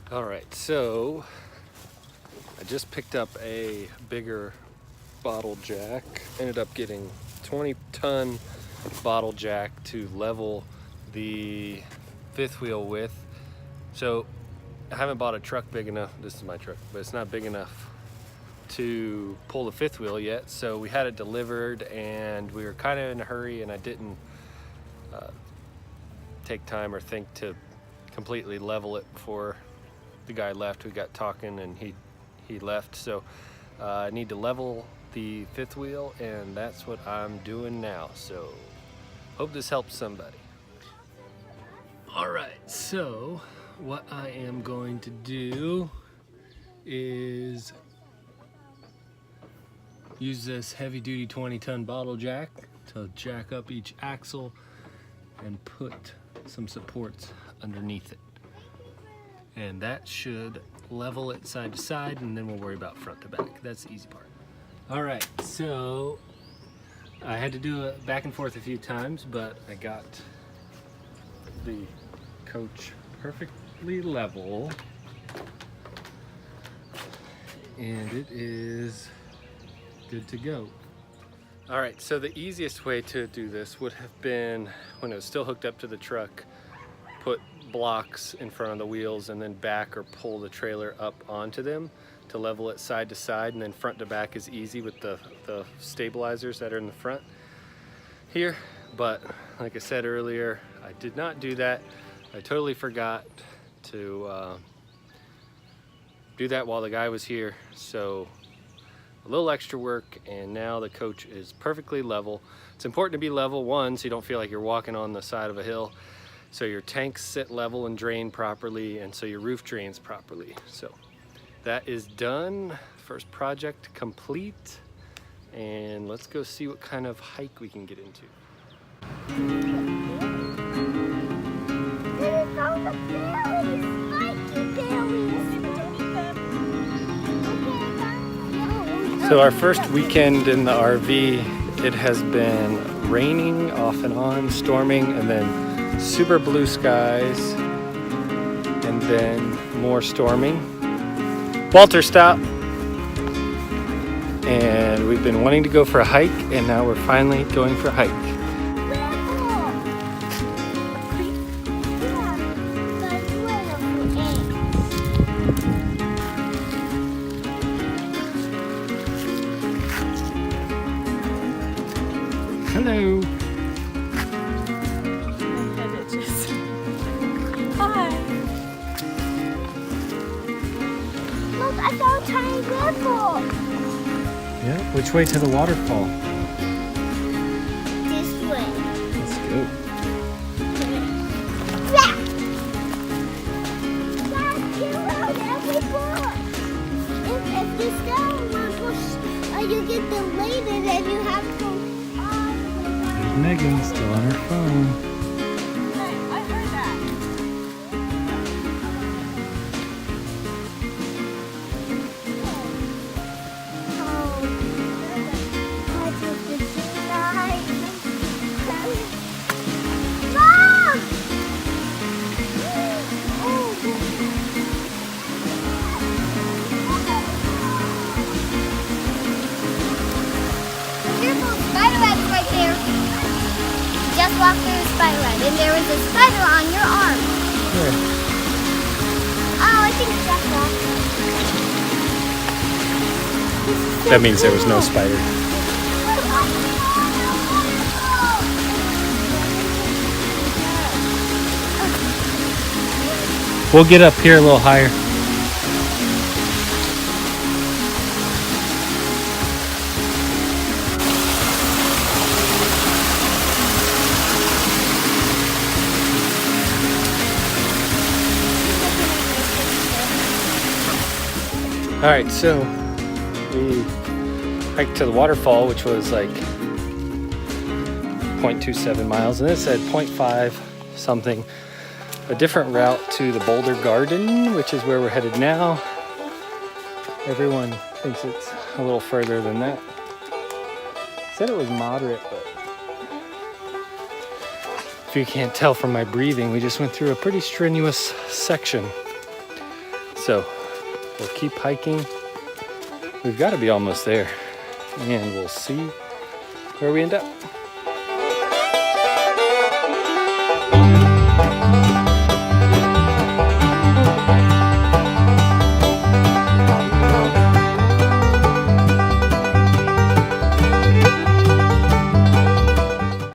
All right, so I just picked up a bigger bottle jack. Ended up getting 20-ton bottle jack to level the fifth wheel with. So I haven't bought a truck big enough. This is my truck, but it's not big enough to pull the fifth wheel yet. So we had it delivered and we were kind of in a hurry, and I didn't take time or think to completely level it before the guy left. We got talking and he left. So I need to level the fifth wheel, and that's what I'm doing now. So hope this helps somebody. All right, so what I am going to do is use this heavy duty 20-ton bottle jack to jack up each axle and put some supports underneath it. And that should level it side to side, and then we'll worry about front to back. That's the easy part. All right, so I had to do it back and forth a few times, but I got the coach perfectly level, and it is good to go. All right, so the easiest way to do this would have been, when it was still hooked up to the truck, put blocks in front of the wheels and then back or pull the trailer up onto them to level it side to side, and then front to back is easy with the stabilizers that are in the front here. But like I said earlier, I did not do that. I totally forgot to do that while the guy was here. So a little extra work, and now the coach is perfectly level. It's important to be level, one, so you don't feel like you're walking on the side of a hill, so your tanks sit level and drain properly, and so your roof drains properly. So that is done. First project complete, and let's go see what kind of hike we can get into. So our first weekend in the RV, it has been raining off and on, storming, and then super blue skies, and then more storming. Walter, stop! And we've been wanting to go for a hike, and now we're finally going for a hike. Hello. Hi. Look, I saw a tiny ripple. Yeah, which way to the waterfall? This way. Let's go. If you still want to push, you get delayed and then you have to go all the way down. There's Megan still on her phone. I heard that. Just walk through the spider web, and there was a spider on your arm. Where? Oh, I think Jack walked. That means there was no spider. We'll get up here a little higher. All right, so we hiked to the waterfall, which was like 0.27 miles, and this said 0.5 something. A different route to the Boulder Garden, which is where we're headed now. Everyone thinks it's a little further than that. Said it was moderate, but if you can't tell from my breathing, we just went through a pretty strenuous section. So we'll keep hiking. We've got to be almost there, and we'll see where we end up.